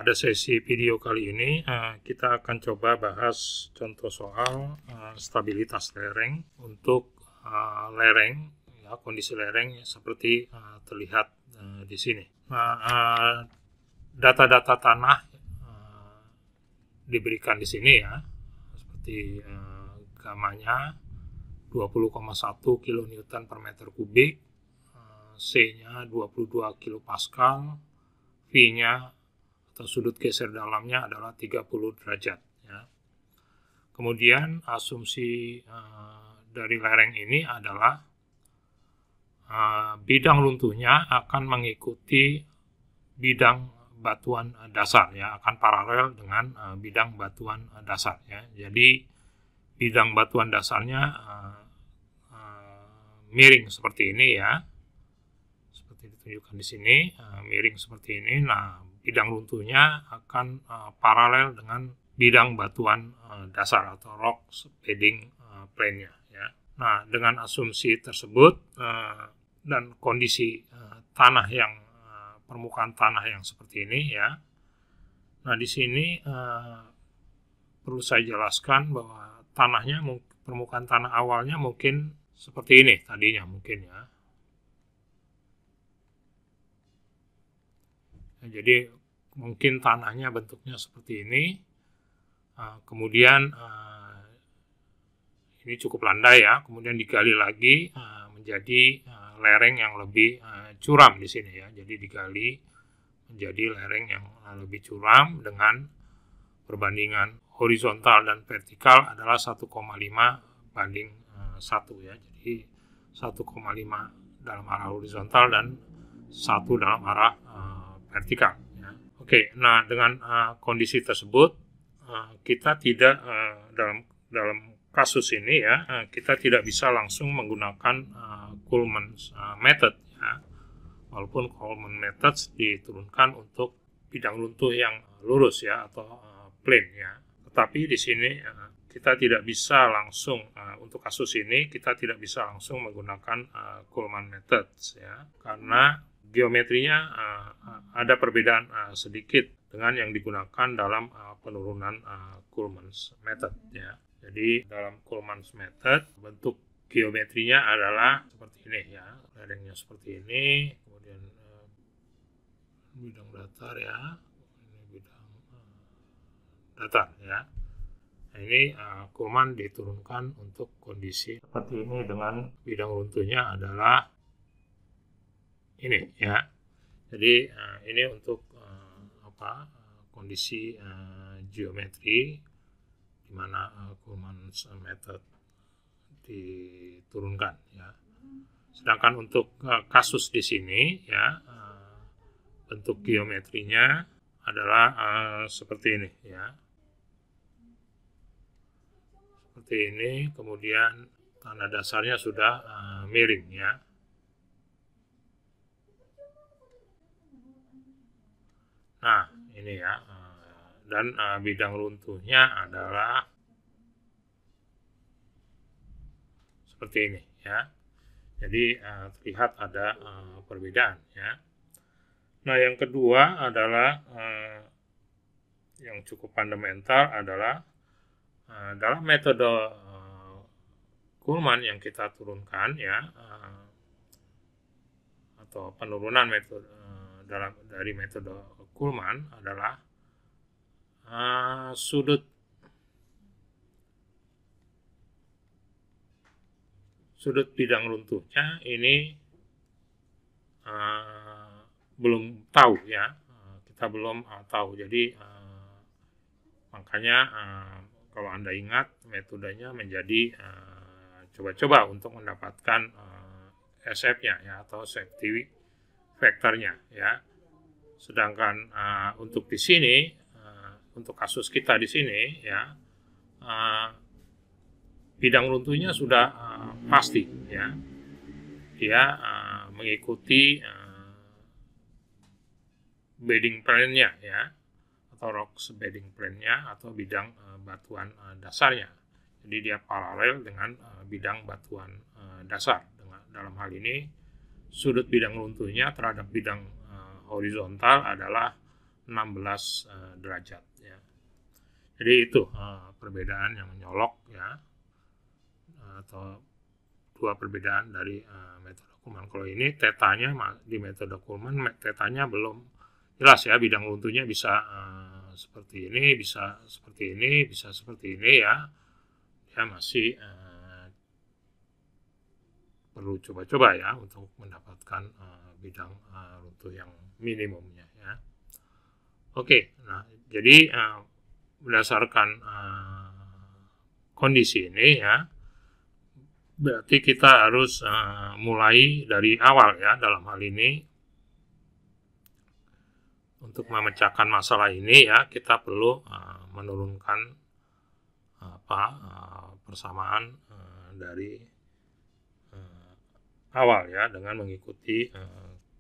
Pada sesi video kali ini kita akan coba bahas contoh soal stabilitas lereng untuk lereng, ya, kondisi lereng seperti terlihat di sini. Nah, data-data tanah diberikan di sini, ya, seperti gamanya 20,1 kN per meter kubik, C-nya 22 kilopascal, V-nya atau sudut geser dalamnya adalah 30 derajat. Ya. Kemudian asumsi dari lereng ini adalah bidang runtuhnya akan mengikuti bidang batuan dasar, ya, akan paralel dengan bidang batuan dasar. Ya. Jadi bidang batuan dasarnya miring seperti ini, ya, seperti ditunjukkan di sini, miring seperti ini. Nah, bidang runtuhnya akan paralel dengan bidang batuan dasar atau rock bedding plane-nya. Ya. Nah, dengan asumsi tersebut dan kondisi tanah yang permukaan tanah yang seperti ini, ya. Nah, di sini perlu saya jelaskan bahwa tanahnya, permukaan tanah awalnya mungkin seperti ini tadinya mungkin, ya. Jadi mungkin tanahnya bentuknya seperti ini, kemudian ini cukup landai, ya, kemudian digali lagi menjadi lereng yang lebih curam di sini, ya. Jadi digali menjadi lereng yang lebih curam dengan perbandingan horizontal dan vertikal adalah 1,5 banding 1, ya. Jadi 1,5 dalam arah horizontal dan 1 dalam arah vertikal. Ya. Oke, nah dengan kondisi tersebut kita tidak dalam kasus ini, ya, kita tidak bisa langsung menggunakan Coleman's method, ya. Walaupun Coleman method diturunkan untuk bidang runtuh yang lurus, ya, atau plane, ya. Tetapi di sini kita tidak bisa langsung untuk kasus ini kita tidak bisa langsung menggunakan Coleman method, ya, karena geometrinya ada perbedaan sedikit dengan yang digunakan dalam penurunan Coleman's method, ya. Jadi dalam Coleman's method bentuk geometrinya adalah seperti ini, ya, lerengnya seperti ini, kemudian bidang datar, ya, ini bidang datar, ya. Nah, ini Coleman diturunkan untuk kondisi seperti ini dengan bidang runtuhnya adalah ini, ya. Jadi ini untuk kondisi geometri di mana Coleman's method diturunkan, ya. Sedangkan untuk kasus di sini, ya, bentuk geometrinya adalah seperti ini, ya. Seperti ini, kemudian tanah dasarnya sudah miring, ya. Nah, ini, ya, dan bidang runtuhnya adalah seperti ini, ya. Jadi terlihat ada perbedaan, ya. Nah, yang kedua adalah yang cukup fundamental adalah dalam metode Coleman yang kita turunkan, ya, atau penurunan metode dari metode Coleman adalah sudut bidang runtuhnya ini belum tahu, ya, kita belum tahu. Jadi makanya kalau Anda ingat metodenya menjadi coba-coba untuk mendapatkan SF-nya, ya, atau safety factor-nya, ya. Sedangkan untuk di sini, untuk kasus kita di sini, ya, bidang runtuhnya sudah pasti, ya. Dia mengikuti bedding plane-nya, ya, atau rock bedding plane-nya atau bidang batuan dasarnya. Jadi dia paralel dengan bidang batuan dasar. Dalam hal ini sudut bidang runtuhnya terhadap bidang horizontal adalah 16 derajat ya. Jadi itu perbedaan yang menyolok ya, atau dua perbedaan dari metode Kuhlmann. Kalau ini tetanya di metode Kuhlmann, tetanya belum jelas ya, bidang runtuhnya bisa seperti ini, bisa seperti ini, bisa seperti ini ya. Dia masih perlu coba-coba ya untuk mendapatkan bidang runtuh yang minimumnya ya. Oke, nah jadi berdasarkan kondisi ini ya, berarti kita harus mulai dari awal ya dalam hal ini. Untuk memecahkan masalah ini ya, kita perlu menurunkan persamaan dari awal ya, dengan mengikuti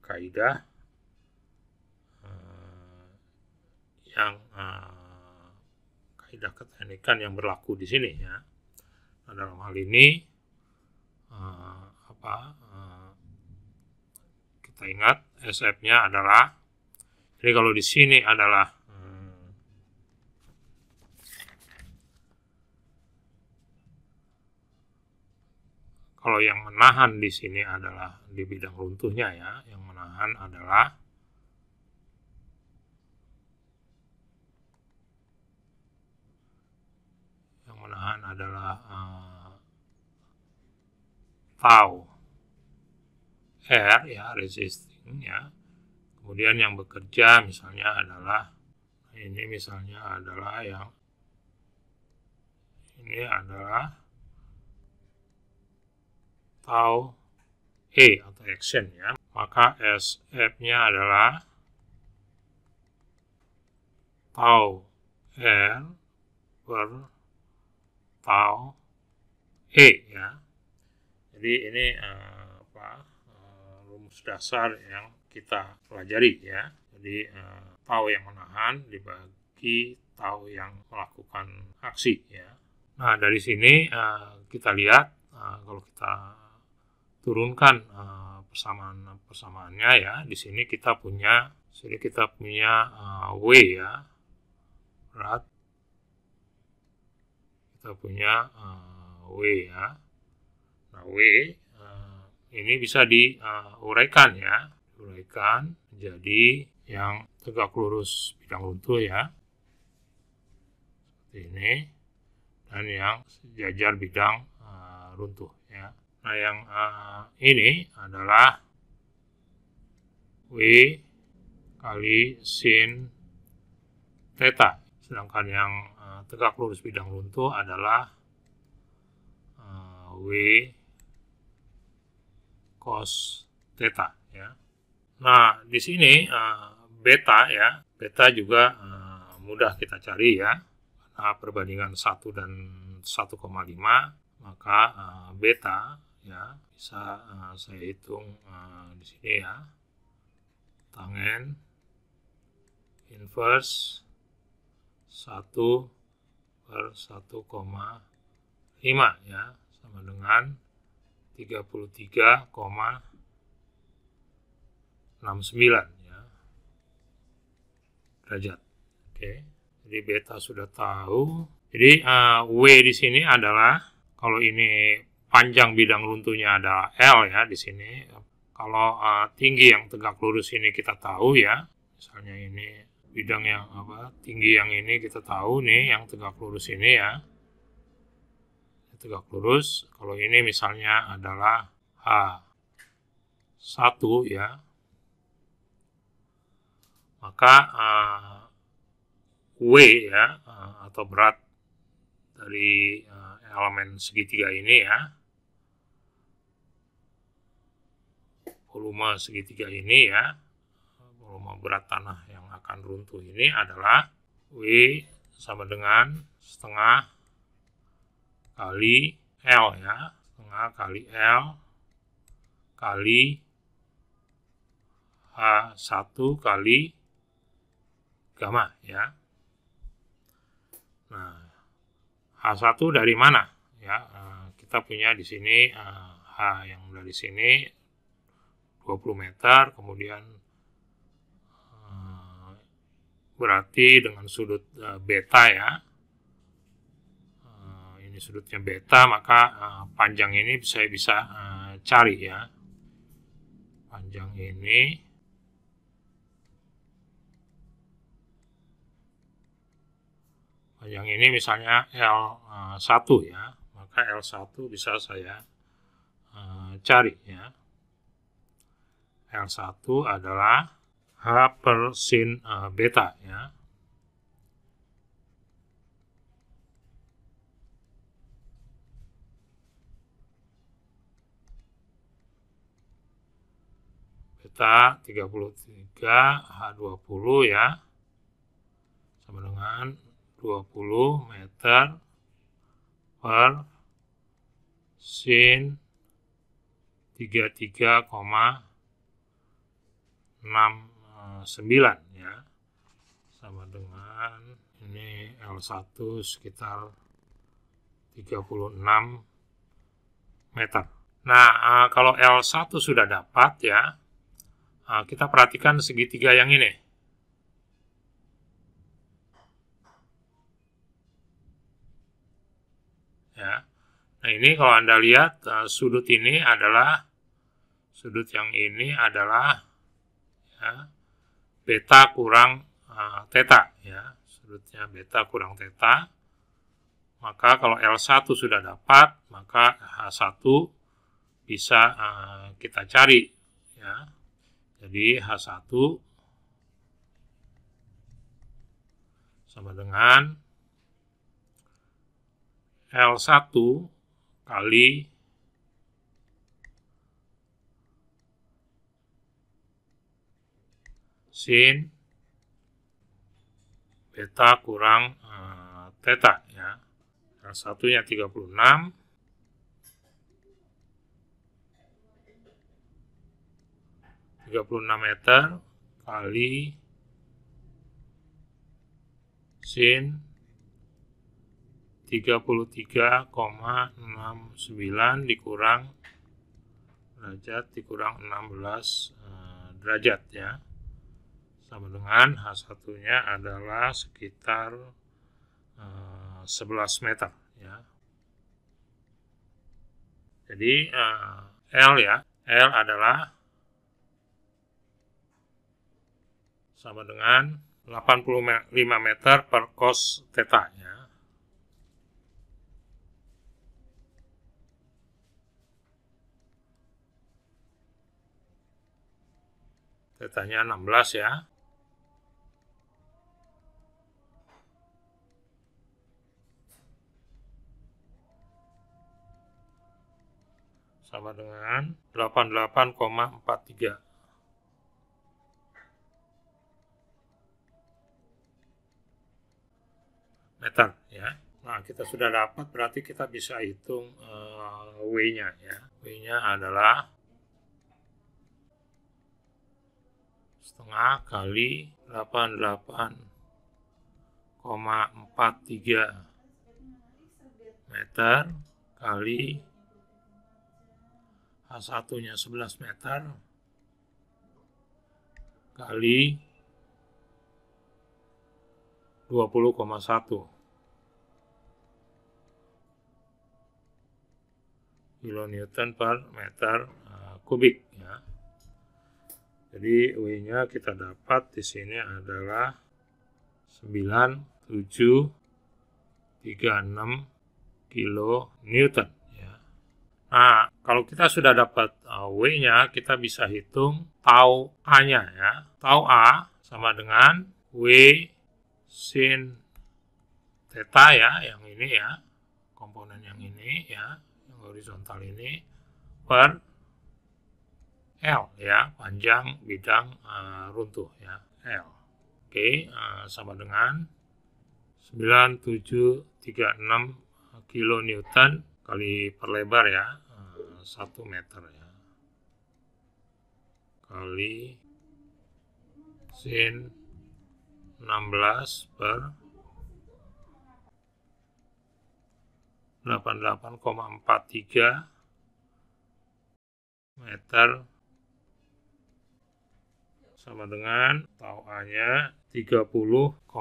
kaidah yang kaidah keteknikan yang berlaku di sini ya. Nah, dalam hal ini kita ingat SF-nya adalah, jadi kalau di sini adalah kalau yang menahan di sini adalah di bidang runtuhnya ya, yang menahan adalah tau R ya, resisting ya. Kemudian yang bekerja misalnya adalah ini, misalnya adalah yang ini adalah tau E atau action ya. Maka SF-nya adalah tau R per tau E ya. Jadi ini rumus dasar yang kita pelajari ya. Jadi tau yang menahan dibagi tau yang melakukan aksi ya. Nah, dari sini kita lihat kalau kita turunkan persamaannya ya, di sini kita punya W ya, berat. Kita punya W ya. Nah, W ini bisa diuraikan ya, diuraikan menjadi yang tegak lurus bidang runtuh ya, seperti ini, dan yang sejajar bidang runtuh ya. Nah, yang ini adalah W kali sin theta, sedangkan yang tegak lurus bidang runtuh adalah W cos theta ya. Nah, di sini beta ya, beta juga mudah kita cari ya. Nah, perbandingan 1 dan 1,5, maka beta ya bisa saya hitung di sini ya. Tangen inverse 1 per 1,5 ya, sama dengan 33,69 ya derajat. Oke. Jadi beta sudah tahu. Jadi W di sini adalah, kalau ini panjang bidang runtuhnya adalah L ya di sini. Kalau tinggi yang tegak lurus ini kita tahu ya. Misalnya ini bidang yang tinggi yang ini kita tahu nih, yang tegak lurus ini ya. Tegak lurus. Kalau ini misalnya adalah H1 ya. Maka W ya, atau berat dari elemen segitiga ini ya, volume segitiga ini ya, volume berat tanah yang akan runtuh ini adalah W sama dengan setengah kali L ya, setengah kali L kali H1 kali gamma ya. Nah, H1 dari mana ya? Kita punya di sini H yang dari sini 20 meter, kemudian berarti dengan sudut beta ya. Ini sudutnya beta, maka panjang ini saya bisa cari ya. Panjang ini misalnya L1 ya, maka L1 bisa saya cari ya. L1 adalah H per sin beta ya. Beta 33 H20 ya, sama dengan 20 meter per sin 33,69 ya, sama dengan ini L1 sekitar 36 meter. Nah, kalau L1 sudah dapat ya, kita perhatikan segitiga yang ini. Ya. Nah, ini kalau Anda lihat sudut ini adalah ya, beta kurang theta ya. Sudutnya beta kurang theta. Maka kalau L1 sudah dapat, maka H1 bisa kita cari ya. Jadi H1 sama dengan L1 kali sin beta kurang theta ya. L1-nya 36 meter kali sin 33,69 dikurang derajat dikurang 16 derajat ya, sama dengan H1-nya adalah sekitar 11 meter ya. Jadi L ya, L adalah sama dengan 85 meter per cos theta ya. Tetanya 16 ya. Sama dengan 88,43 meter ya. Nah, kita sudah dapat, berarti kita bisa hitung W-nya ya. W-nya adalah setengah kali 88,43 meter kali H1-nya 11 meter kali 20,1 kilonewton per meter kubik ya. Jadi W-nya kita dapat di sini adalah 9736 kilonewton ya. Nah, kalau kita sudah dapat W-nya, kita bisa hitung tau A-nya ya. Tau A sama dengan W sin theta ya, yang ini ya, komponen yang ini ya, yang horizontal ini, per L ya, panjang bidang runtuh ya, L. Oke, sama dengan 9736 kilonewton kali perlebar ya, 1 meter ya, kali sin 16 per 88,43 meter, sama dengan tau A-nya 30,35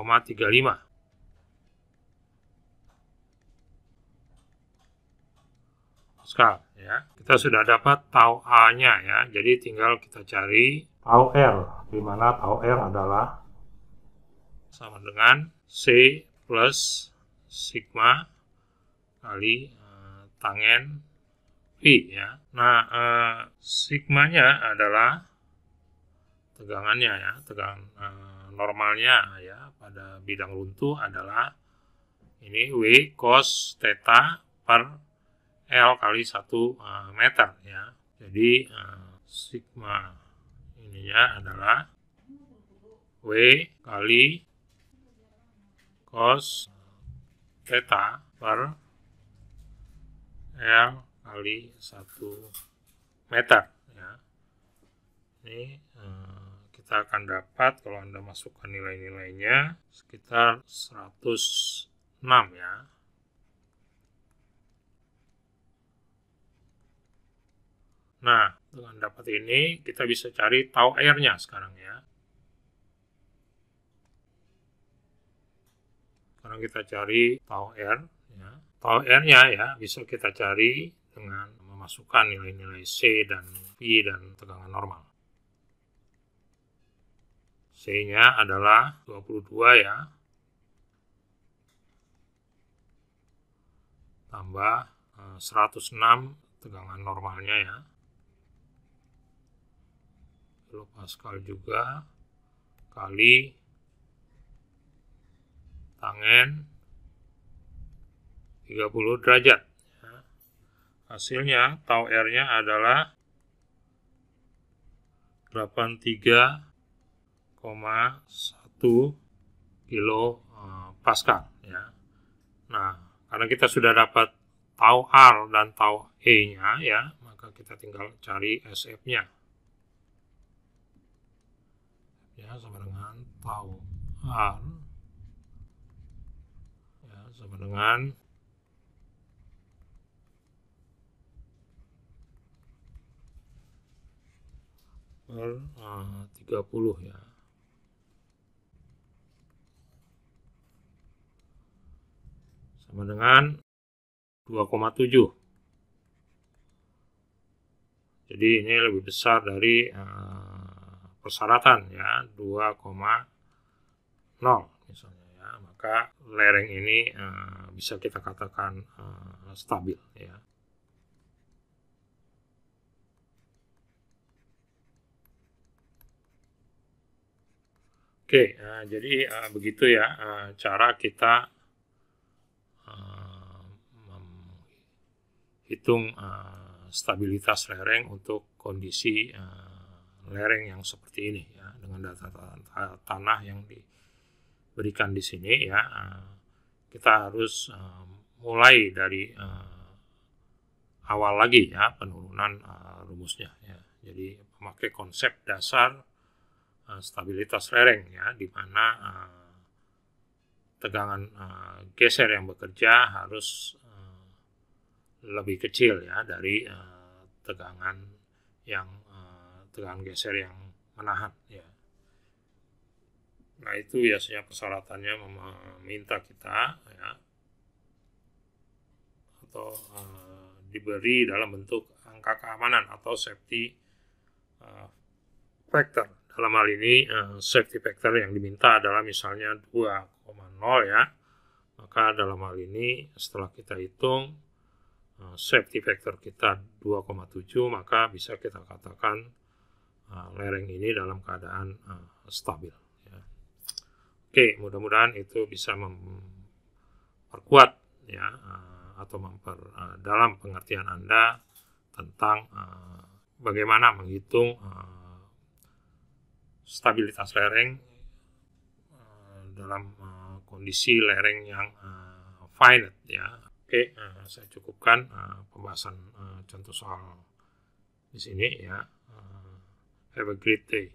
Pascal ya. Kita sudah dapat tau A-nya ya. Jadi tinggal kita cari tau R, di mana tau R adalah sama dengan C plus sigma kali tangen V ya. Nah, sigmanya adalah tegangannya ya, tegangan normalnya ya pada bidang runtuh adalah ini W cos theta per L kali 1 meter ya. Jadi sigma ininya adalah W kali cos theta per L kali 1 meter ya. Ini kita akan dapat kalau Anda masukkan nilai-nilainya sekitar 106 ya. Nah, dengan dapat ini kita bisa cari tau R-nya sekarang ya. Sekarang kita cari tau R ya. Tau R-nya ya bisa kita cari dengan memasukkan nilai-nilai C dan V dan tegangan normal. C-nya adalah 22 ya. Tambah 106 tegangan normalnya ya. Kilopascal juga kali tangen 30 derajat ya. Hasilnya tau R-nya adalah 83,1 kilo pascal ya. Nah, karena kita sudah dapat tau R dan tau E-nya ya, maka kita tinggal cari SF-nya. Ya, sama dengan tau R ya, sama dengan per 30 ya. Sama dengan 2,7. Jadi ini lebih besar dari persyaratan ya, 2,0 misalnya ya. Maka lereng ini bisa kita katakan stabil ya. Oke, jadi begitu ya cara kita menghitung stabilitas lereng untuk kondisi lereng yang seperti ini ya, dengan data tanah yang diberikan di sini ya. Kita harus mulai dari awal lagi ya penurunan rumusnya ya. Jadi memakai konsep dasar stabilitas lereng ya, di mana tegangan geser yang bekerja harus lebih kecil ya dari tegangan geser yang menahan ya. Nah, itu biasanya persyaratannya meminta kita ya, atau diberi dalam bentuk angka keamanan atau safety factor. Dalam hal ini safety factor yang diminta adalah misalnya 2,0 ya. Maka dalam hal ini setelah kita hitung safety factor kita 2,7, maka bisa kita katakan lereng ini dalam keadaan stabil ya. Oke, mudah-mudahan itu bisa memperkuat ya, atau dalam pengertian Anda tentang bagaimana menghitung stabilitas lereng dalam kondisi lereng yang finite ya. Oke, saya cukupkan pembahasan contoh soal di sini ya. Have a great day.